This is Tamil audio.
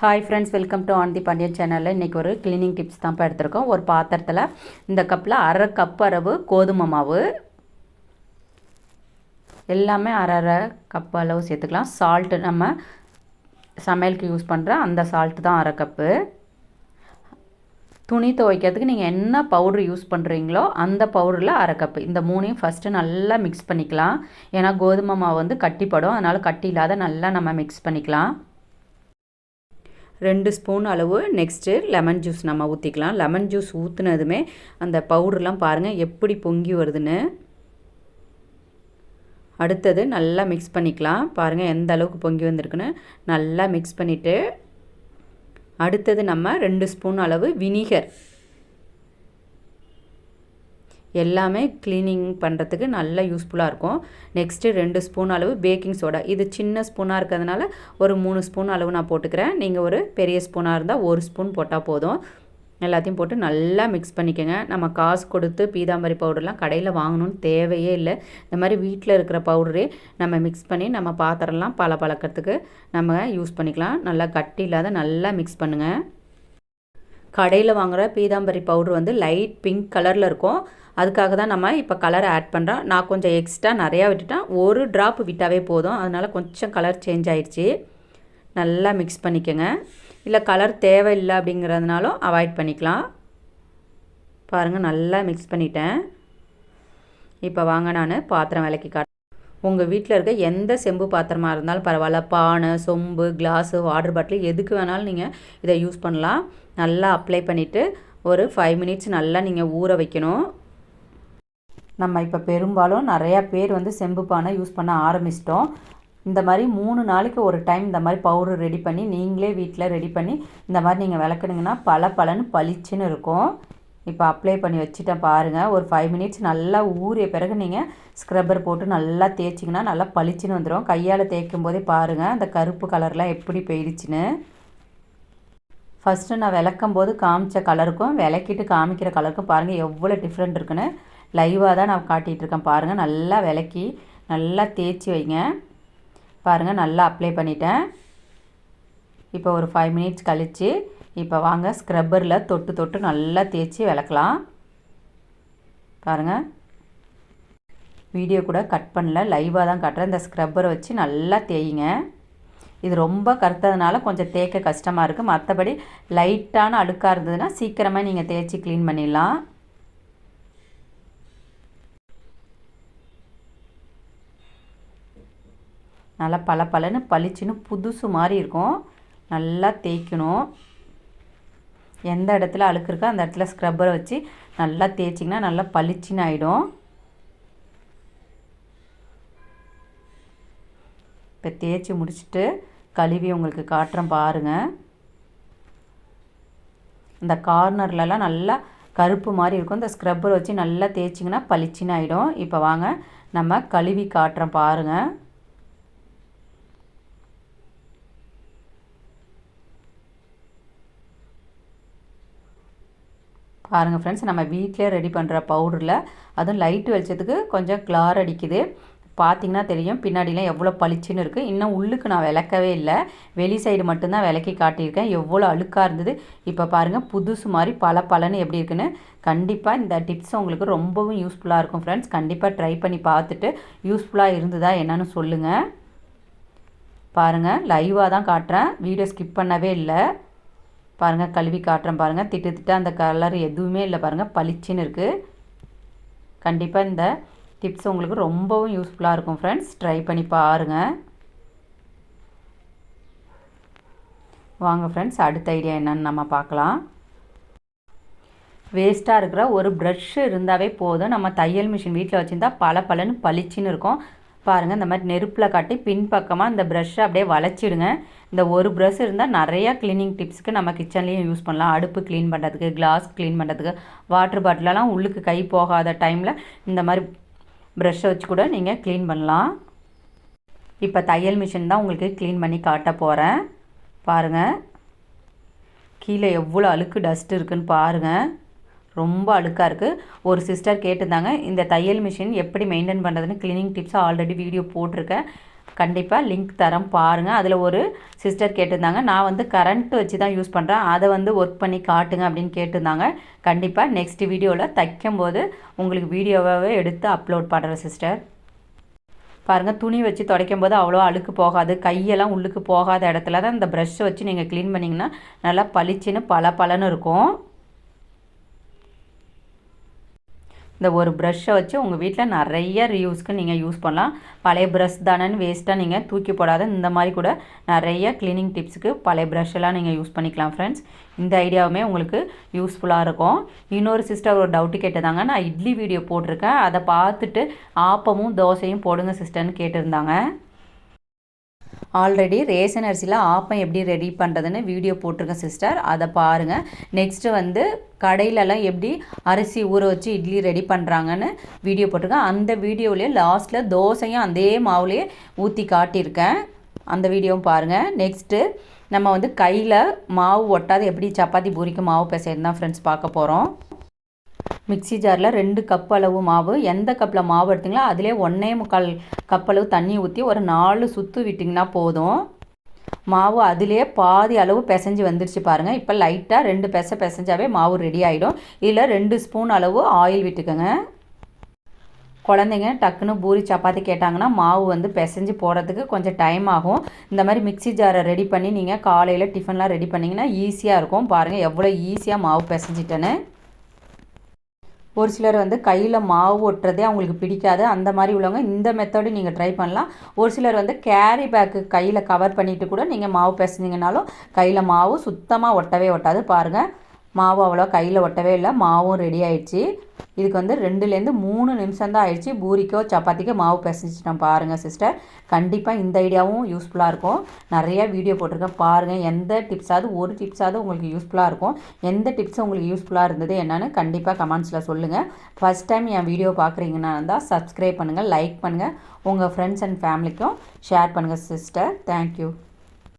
Hi friends, welcome to Anandhi Pandian சேனலில் இன்றைக்கி ஒரு க்ளீனிங் டிப்ஸ் தான்ப்பா எடுத்திருக்கோம். ஒரு பாத்திரத்தில் இந்த கப்பில் அரை கப் அளவு கோதுமை மாவு, எல்லாமே அரை கப் அளவு சேர்த்துக்கலாம். சால்ட்டு நம்ம சமையலுக்கு யூஸ் பண்ணுற அந்த சால்ட்டு தான் அரை கப்பு. துணி துவைக்கிறதுக்கு நீங்கள் என்ன பவுட்ரு யூஸ் பண்ணுறீங்களோ அந்த பவுடரில் அரை கப்பு. இந்த மூணையும் ஃபஸ்ட்டு நல்லா மிக்ஸ் பண்ணிக்கலாம். ஏன்னா கோதுமை மாவு வந்து கட்டிப்படும், அதனால் கட்டி இல்லாத நல்லா நம்ம மிக்ஸ் பண்ணிக்கலாம். 2 ஸ்பூன் அளவு நெக்ஸ்ட்டு லெமன் ஜூஸ் நம்ம ஊற்றிக்கலாம். லெமன் ஜூஸ் ஊற்றுனதுமே அந்த பவுடர்லாம் பாருங்கள் எப்படி பொங்கி வருதுன்னு. அடுத்தது நல்லா மிக்ஸ் பண்ணிக்கலாம். பாருங்கள் எந்த அளவுக்கு பொங்கி வந்திருக்குன்னு. நல்லா மிக்ஸ் பண்ணிவிட்டு அடுத்தது நம்ம 2 ஸ்பூன் அளவு வினிகர், எல்லாமே க்ளீனிங் பண்ணுறதுக்கு நல்லா யூஸ்ஃபுல்லாக இருக்கும். நெக்ஸ்ட்டு 2 ஸ்பூன் அளவு பேக்கிங் சோடா. இது சின்ன ஸ்பூனாக இருக்கிறதுனால ஒரு 3 ஸ்பூன் அளவு நான் போட்டுக்கிறேன். நீங்கள் ஒரு பெரிய ஸ்பூனாக இருந்தால் 1 ஸ்பூன் போட்டால் போதும். எல்லாத்தையும் போட்டு நல்லா மிக்ஸ் பண்ணிக்கோங்க. நம்ம காசு கொடுத்து பீதாம்பரி பவுடர்லாம் கடையில் வாங்கணும்னு தேவையே இல்லை. இந்த மாதிரி வீட்டில் இருக்கிற பவுடரே நம்ம மிக்ஸ் பண்ணி நம்ம பாத்திரம்லாம் பளபளக்கிறதுக்கு நம்ம யூஸ் பண்ணிக்கலாம். நல்லா கட்டி இல்லாத நல்லா மிக்ஸ் பண்ணுங்கள். கடையில் வாங்குகிற பீதாம்பரி பவுடர் வந்து லைட் பிங்க் கலரில் இருக்கும். அதுக்காக தான் நம்ம இப்போ கலரை ஆட் பண்ணுறோம். நான் கொஞ்சம் எக்ஸ்ட்ரா நிறையா விட்டுட்டேன். ஒரு ட்ராப் விட்டாவே போதும். அதனால் கொஞ்சம் கலர் சேஞ்ச் ஆகிடுச்சி. நல்லா மிக்ஸ் பண்ணிக்கோங்க. இல்லை கலர் தேவையில்லை அப்படிங்கிறதுனாலும் அவாய்ட் பண்ணிக்கலாம். பாருங்கள் நல்லா மிக்ஸ் பண்ணிட்டேன். இப்போ வாங்க நான் பாத்திரம் விளக்கி காட்டுறேன். உங்கள் வீட்டில் இருக்க எந்த செம்பு பாத்திரமாக இருந்தாலும் பரவாயில்ல, பானை, சொம்பு, கிளாஸு, வாட்டர் பாட்டில் எதுக்கு வேணாலும் நீங்கள் இதை யூஸ் பண்ணலாம். நல்லா அப்ளை பண்ணிவிட்டு ஒரு 5 மினிட்ஸ் நல்லா நீங்கள் ஊற வைக்கணும். நம்ம இப்போ பெரும்பாலும் நிறையா பேர் வந்து செம்பு பானை யூஸ் பண்ண ஆரம்பிச்சிட்டோம். இந்த மாதிரி 3 நாளைக்கு ஒரு டைம் இந்த மாதிரி பவுடர் ரெடி பண்ணி நீங்களே வீட்டில் ரெடி பண்ணி இந்த மாதிரி நீங்கள் விளக்குனீங்கன்னா பளபளன்னு பளிச்சுன்னு இருக்கும். இப்போ அப்ளை பண்ணி வச்சுட்டேன் பாருங்கள். ஒரு 5 மினிட்ஸ் நல்லா ஊறிய பிறகு நீங்கள் ஸ்க்ரப்பர் போட்டு நல்லா தேய்ச்சிங்கன்னா நல்லா பளிச்சுன்னு வந்துடும். கையால் தேய்க்கும் போதே பாருங்கள் அந்த கருப்பு கலர்லாம் எப்படி போயிடுச்சுன்னு. ஃபஸ்ட்டு நான் விளக்கும் போது காமிச்ச கலருக்கும் விளக்கிட்டு காமிக்கிற கலருக்கும் பாருங்கள் எவ்வளோ டிஃப்ரெண்ட் இருக்குன்னு. லைவாக தான் நான் காட்டிகிட்ருக்கேன் பாருங்கள். நல்லா விளக்கி நல்லா தேய்ச்சி வைங்க. பாருங்கள் நல்லா அப்ளை பண்ணிட்டேன். இப்போ ஒரு 5 மினிட்ஸ் கழித்து இப்போ வாங்க ஸ்க்ரப்பரில் தொட்டு தொட்டு நல்லா தேய்ச்சி விளக்கலாம். பாருங்கள் வீடியோ கூட கட் பண்ணல, லைவாக தான் காட்டுறேன். இந்த ஸ்க்ரப்பரை வச்சு நல்லா தேய்ங்க. இது ரொம்ப கருத்ததுனால கொஞ்சம் தேய்க்க கஷ்டமாக இருக்குது. மற்றபடி லைட்டான அழுக்காக இருந்ததுன்னா சீக்கிரமாக நீங்கள் தேய்ச்சி க்ளீன் பண்ணிடலாம். நல்லா பளபளன்னு பளிச்சுன்னு புதுசு மாதிரி இருக்கும். நல்லா தேய்க்கணும். எந்த இடத்துல அழுக்கு இருக்கோ அந்த இடத்துல ஸ்க்ரப்பரை வச்சு நல்லா தேய்ச்சிங்கன்னா நல்லா பளிச்சுன்னு ஆகிடும். இப்போ தேய்ச்சி முடிச்சுட்டு கழுவி உங்களுக்கு காட்டுறேன் பாருங்கள். இந்த கார்னர்லலாம் நல்லா கருப்பு மாதிரி இருக்கும். இந்த ஸ்க்ரப்பர் வச்சு நல்லா தேய்ச்சிங்கன்னா பளிச்சுன்னு ஆகிடும். இப்போ வாங்க நம்ம கழுவி காட்டுறேன் பாருங்கள். பாருங்கள் ஃப்ரெண்ட்ஸ், நம்ம வீட்டிலே ரெடி பண்ணுற பவுடரில் அதுவும் லைட்டு வெளிச்சத்துக்கு கொஞ்சம் கிளார் அடிக்குது. பார்த்திங்கன்னா தெரியும் பின்னாடிலாம் எவ்வளோ பளிச்சுன்னு இருக்குது. இன்னும் உள்ளுக்கு நான் விளக்கவே இல்லை, வெளி சைடு மட்டும்தான் விளக்கி காட்டியிருக்கேன். எவ்வளோ அழுக்காக இருந்தது. இப்போ பாருங்கள் புதுசு மாதிரி பளபளன்னு எப்படி இருக்குன்னு. கண்டிப்பாக இந்த டிப்ஸ் உங்களுக்கு ரொம்பவும் யூஸ்ஃபுல்லாக இருக்கும் ஃப்ரெண்ட்ஸ். கண்டிப்பாக ட்ரை பண்ணி பார்த்துட்டு யூஸ்ஃபுல்லாக இருந்ததா என்னன்னு சொல்லுங்கள். பாருங்கள் லைவாக தான் காட்டுறேன், வீடியோ ஸ்கிப் பண்ணவே இல்லை. பாருங்கள் கழுவி காட்டுறேன் பாருங்கள். திட்டு அந்த கலர் எதுவுமே இல்லை பாருங்கள், பளிச்சுன்னு இருக்குது. கண்டிப்பாக இந்த டிப்ஸ் உங்களுக்கு ரொம்பவும் யூஸ்ஃபுல்லாக இருக்கும் ஃப்ரெண்ட்ஸ். ட்ரை பண்ணி பாருங்கள். வாங்க ஃப்ரெண்ட்ஸ் அடுத்த ஐடியா என்னன்னு நம்ம பார்க்கலாம். வேஸ்ட்டாக இருக்கிற ஒரு ப்ரஷ் இருந்தாவே போதும். நம்ம தையல் மிஷின் வீட்டில் வச்சுருந்தா பளபளன்னு பளிச்சுன்னு இருக்கும். பாருங்கள் இந்த மாதிரி நெருப்பில் காட்டி பின்பக்கமாக இந்த ப்ரஷ்ஷை அப்படியே வளைச்சிடுங்க. இந்த ஒரு ப்ரஷ் இருந்தால் நிறையா க்ளீனிங் டிப்ஸுக்கு நம்ம கிச்சன்லேயும் யூஸ் பண்ணலாம். அடுப்பு க்ளீன் பண்ணுறதுக்கு, கிளாஸ் க்ளீன் பண்ணுறதுக்கு, வாட்டர் பாட்டிலெலாம் உள்ளுக்கு கை போகாத டைமில் இந்த மாதிரி ப்ரஷ்ஷை வச்சு கூட நீங்கள் க்ளீன் பண்ணலாம். இப்போ தையல் மிஷின் தான் உங்களுக்கு க்ளீன் பண்ணி காட்ட போகிறேன். பாருங்கள் கீழே எவ்வளோ அழுக்கு டஸ்ட் இருக்குதுன்னு பாருங்கள். ரொம்ப அழுக்காக இருக்குது. ஒரு சிஸ்டர் கேட்டிருந்தாங்க இந்த தையல் மிஷின் எப்படி மெயின்டைன் பண்ணுறதுன்னு க்ளீனிங் டிப்ஸாக ஆல்ரெடி வீடியோ போட்டிருக்கேன். கண்டிப்பாக லிங்க் தரேன் பாருங்கள். அதில் ஒரு சிஸ்டர் கேட்டிருந்தாங்க, நான் வந்து கரண்ட் வச்சு தான் யூஸ் பண்ணுறேன், அதை வந்து ஒர்க் பண்ணி காட்டுங்க அப்படின்னு கேட்டிருந்தாங்க. கண்டிப்பாக நெக்ஸ்ட் வீடியோவில் தைக்கும்போது உங்களுக்கு வீடியோவாகவே எடுத்து அப்லோட் பண்ணுறேன் சிஸ்டர். பாருங்கள், துணி வச்சு துடைக்கும் போது அவ்வளோ அழுக்கு போகாது. கையெல்லாம் உள்ளுக்கு போகாத இடத்துல தான் இந்த ப்ரஷ்ஷை வச்சு நீங்கள் க்ளீன் பண்ணிங்கன்னா நல்லா பளிச்சுன்னு பளபளன்னு இருக்கும். இந்த ஒரு ப்ரஷ்ஷை வச்சு உங்கள் வீட்டில் நிறைய ரீயூஸ்க்கு நீங்கள் யூஸ் பண்ணலாம். பழைய ப்ரஷ் தானேன்னு வேஸ்ட்டாக நீங்கள் தூக்கி போடாத இந்த மாதிரி கூட நிறைய க்ளீனிங் டிப்ஸுக்கு பழைய ப்ரஷ்ஷெல்லாம் நீங்கள் யூஸ் பண்ணிக்கலாம் ஃப்ரெண்ட்ஸ். இந்த ஐடியாவுமே உங்களுக்கு யூஸ்ஃபுல்லாக இருக்கும். இன்னொரு சிஸ்டர் ஒரு டவுட்டு கேட்டிருந்தாங்க, நான் இட்லி வீடியோ போட்டிருக்கேன், அதை பார்த்துட்டு ஆப்பமும் தோசையும் போடுங்க சிஸ்டர்னு கேட்டிருந்தாங்க. ஆல்ரெடி ரேஷன் அரிசியில் ஆப்பம் எப்படி ரெடி பண்ணுறதுன்னு வீடியோ போட்டிருக்கேன் சிஸ்டர், அதை பாருங்கள். நெக்ஸ்ட்டு வந்து கடையிலலாம் எப்படி அரிசி ஊற வச்சு இட்லி ரெடி பண்ணுறாங்கன்னு வீடியோ போட்டிருக்கேன். அந்த வீடியோவிலே லாஸ்ட்டில் தோசையும் அதே மாவுலேயே ஊற்றி காட்டியிருக்கேன், அந்த வீடியோவும் பாருங்கள். நெக்ஸ்ட்டு நம்ம வந்து கையில் மாவு ஒட்டாது எப்படி சப்பாத்தி பூரிக்கு மாவு பிசைறது தான் ஃப்ரெண்ட்ஸ் பார்க்க போகிறோம். மிக்ஸி ஜாரில் 2 கப் அளவு மாவு, எந்த கப்பில் மாவு எடுத்திங்களோ அதிலே 1.25 கப் அளவு தண்ணி ஊற்றி ஒரு 4 சுற்று விட்டிங்கன்னா போதும். மாவு அதிலே பாதி அளவு பிசைஞ்சு வந்துருச்சு பாருங்கள். இப்போ லைட்டாக 2 பிசைஞ்சாவே மாவு ரெடி ஆகிடும். இதில் 2 ஸ்பூன் அளவு ஆயில் விட்டுக்கோங்க. குழந்தைங்க டக்குன்னு பூரி சப்பாத்தி கேட்டாங்கன்னா மாவு வந்து பிசைஞ்சு போடுறதுக்கு கொஞ்சம் டைம் ஆகும். இந்த மாதிரி மிக்ஸி ஜாரை ரெடி பண்ணி நீங்கள் காலையில் டிஃபன்லாம் ரெடி பண்ணிங்கன்னா ஈஸியாக இருக்கும். பாருங்கள் எவ்வளோ ஈஸியாக மாவு பிசைஞ்சிட்டேன்னு. ஒரு சிலர் வந்து கையில் மாவு ஒட்டுறதே அவங்களுக்கு பிடிக்காது, அந்த மாதிரி உள்ளவங்க இந்த மெத்தடு நீங்கள் ட்ரை பண்ணலாம். ஒரு சிலர் வந்து கேரி பேக்கு கையில் கவர் பண்ணிவிட்டு கூட நீங்கள் மாவு பிசைஞ்சிங்கனாலும் கையில் மாவு சுத்தமாக ஒட்டவே ஒட்டாது. பாருங்கள், மாவு அவ்வளோ கையில் ஒட்டவே இல்லை, மாவும் ரெடி ஆயிடுச்சு. இதுக்கு வந்து 2லேருந்து 3 நிமிஷம் தான் ஆயிடுச்சு. பூரிக்கோ சப்பாத்திக்கோ மாவு பிசைஞ்சிட்டேன் பாருங்கள் சிஸ்டர். கண்டிப்பாக இந்த ஐடியாவும் யூஸ்ஃபுல்லாக இருக்கும். நிறையா வீடியோ போட்டிருக்கேன் பாருங்கள். எந்த டிப்ஸாவது ஒரு டிப்ஸாவது உங்களுக்கு யூஸ்ஃபுல்லாக இருக்கும். எந்த டிப்ஸ் உங்களுக்கு யூஸ்ஃபுல்லாக இருந்தது என்னென்னு கண்டிப்பாக கமெண்ட்ஸில் சொல்லுங்கள். ஃபஸ்ட் டைம் என் வீடியோ பார்க்குறீங்கன்னா இருந்தால் சப்ஸ்கிரைப் பண்ணுங்கள், லைக் பண்ணுங்கள், உங்கள் ஃப்ரெண்ட்ஸ் அண்ட் ஃபேமிலிக்கும் ஷேர் பண்ணுங்கள் சிஸ்டர். தேங்க்யூ.